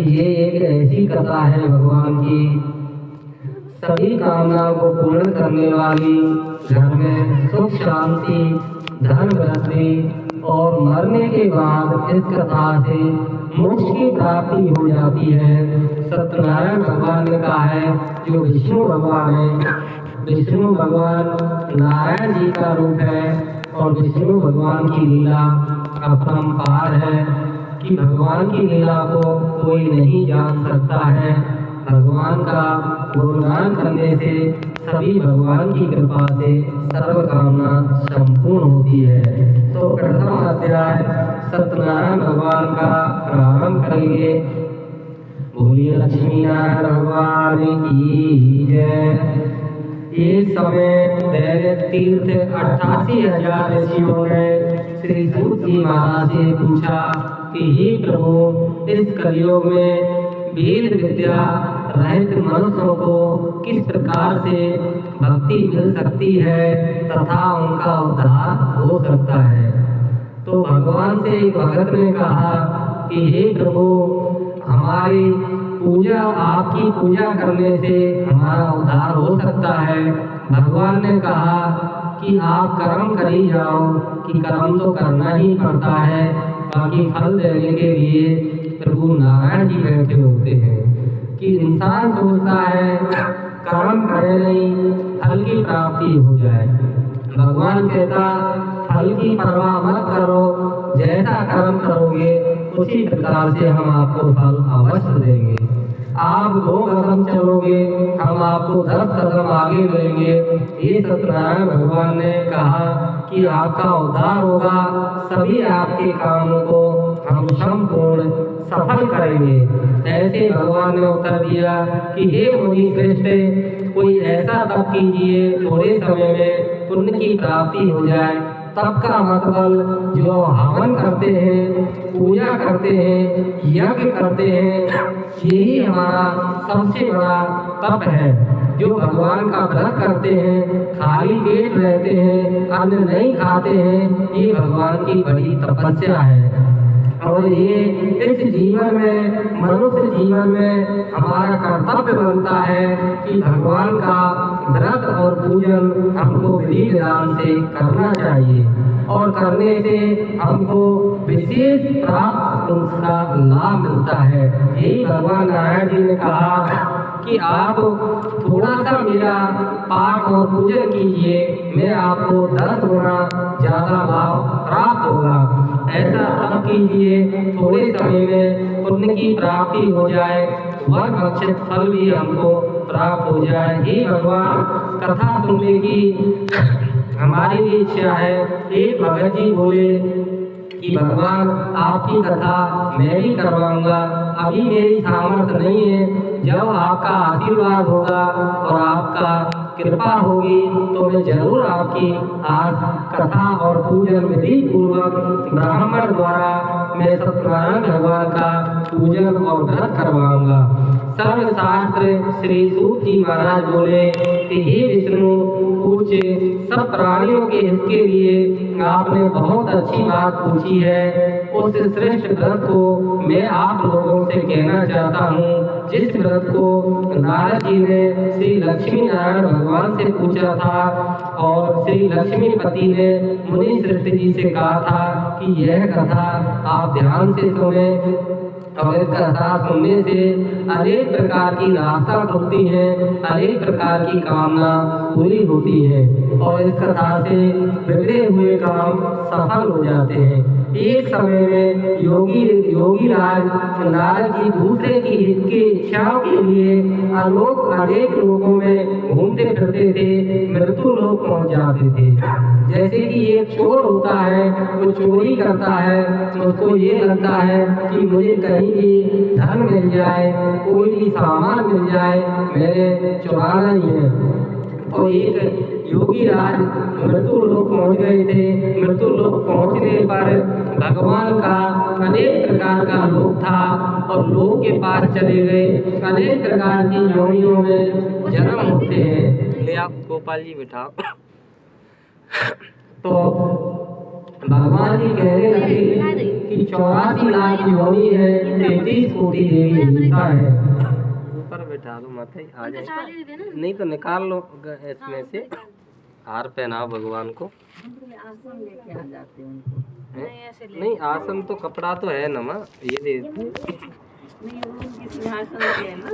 ये एक ऐसी कथा है भगवान की, सभी कामनाओं को पूर्ण करने वाली, घर में सुख शांति, धन वृद्धि और मरने के बाद इस कथा से मोक्ष की प्राप्ति हो जाती है। सत्यनारायण भगवान ने कहा है, जो विष्णु भगवान है, विष्णु भगवान नारायण जी का रूप है और विष्णु भगवान की लीला अपरंपार है कि भगवान की लीला को कोई नहीं जान सकता है। भगवान का गुणगान करने से सभी भगवान की कृपा से सर्व कामना संपूर्ण होती है। तो प्रथम अध्याय सत्यनारायण भगवान का प्रारंभ करेंगे। बोलिए लक्ष्मी नारायण भगवान की जय। एक समय दैनिक तीर्थ 88,000 ऋषियों ने श्री सूत जी महाराज से पूछा कि हे प्रभु, इस कलयुग में वेद विद्या रहित मनुष्यों को किस प्रकार से भक्ति मिल सकती है तथा उनका उद्धार हो सकता है। तो भगवान से एक भगत ने कहा कि हे प्रभु, हमारी पूजा, आपकी पूजा करने से हमारा उद्धार हो सकता है। भगवान ने कहा कि आप कर्म कर ही जाओ, कि कर्म तो करना ही पड़ता है, बाकी फल देने के लिए प्रभु नारायण जी बैठे होते हैं। कि इंसान सोचता है कर्म करे नहीं, फल की प्राप्ति हो जाए। भगवान कहता फल की परवाह मत करो, जैसा कर्म करोगे उसी प्रकार से हम आपको फल अवश्य देंगे। आप 2 कदम चलोगे, हम आपको 10 कदम आगे लेंगे। ये सत्यनारायण भगवान ने कहा कि आपका उद्धार होगा, सभी आपके कामों को हम संपूर्ण सफल करेंगे। ऐसे भगवान ने उत्तर दिया कि हे मुनि श्रेष्ठ, कोई ऐसा तप कीजिए थोड़े समय में पुण्य की प्राप्ति हो जाए। तप का मतलब जो हवन करते हैं, पूजा करते हैं, यज्ञ करते हैं, यही हमारा सबसे बड़ा तप है। जो भगवान का व्रत करते हैं, खाली पेट रहते हैं, अन्न नहीं खाते हैं, ये भगवान की बड़ी तपस्या है। और ये इस जीवन में, मनुष्य जीवन में हमारा कर्तव्य बनता है कि भगवान का व्रत और पूजन हमको विधि विधान से करना चाहिए और करने से हमको विशेष प्राप्त उसका लाभ मिलता है। यही भगवान नारायण जी ने कहा कि आप थोड़ा सा मेरा पाठ और पूजन कीजिए, मैं आपको 10 गुना ज्यादा लाभ प्राप्त होगा। ऐसा तब कीजिए थोड़े समय में पुण्य की प्राप्ति हो जाए, वर भक्षित फल भी हमको प्राप्त हो जाए। हे भगवान, कथा सुनने की हमारी भी इच्छा है। एक भगत जी बोले कि भगवान, आपकी कथा मैं भी करवाऊंगा, अभी मेरी सामर्थ्य नहीं है। जब आपका आशीर्वाद होगा और आपका कृपा होगी तो मैं जरूर आपकी आज कथा और पूजन विधि पूर्वक ब्राह्मण द्वारा मैं सत्यनारायण भगवान का पूजन और व्रत करवाऊंगा। सर्वशास्त्र श्री सूत जी महाराज बोले कि हे विष्णु, पूज्य सब प्राणियों के हित के लिए आपने बहुत अच्छी बात पूछी है। उस श्रेष्ठ व्रत को मैं आप लोगों से कहना चाहता हूँ, जिस व्रत को नारद जी ने श्री लक्ष्मी नारायण भगवान से पूछा था और श्री लक्ष्मीपति ने मुनि श्रेष्ठ जी से कहा था कि यह कथा आप ध्यान से सुने और इस कथा सुनने से अनेक प्रकार की आस्था खुलती है, अनेक प्रकार की कामना पूरी होती है और इस कथा से बिगड़े हुए काम सफल हो जाते हैं। एक समय में योगी राज नारद जी दूसरे की हित की इच्छाओं के लिए अनेक लोगों में घूमते फिरते थे, मृत्यु लोक पहुंच जाते थे। जैसे कि एक चोर होता है, वो चोरी करता है, उसको ये लगता है कि मुझे कहीं भी धन मिल जाए, कोई भी सामान मिल जाए, मैंने चुराना ही है। तो एक योगी राज मृत्यु लोक पहुंच गए थे। मृत्यु लोक पहुंचने पर भगवान का अनेक प्रकार का लोक था और लोक के पास चले गए। अनेक प्रकार की योनियों में जन्म होते हैं। ले आप गोपाल जी बिठाओ। तो भगवान जी कहने लगे कि 84 लाख की होनी है, 33 कोटि देवी देवता है। ऊपर बैठा दो माता आ जाए, नहीं तो निकाल लो इसमें से, हार पहनाओ भगवान को। नहीं आसन तो कपड़ा तो है ना माँ, ये दे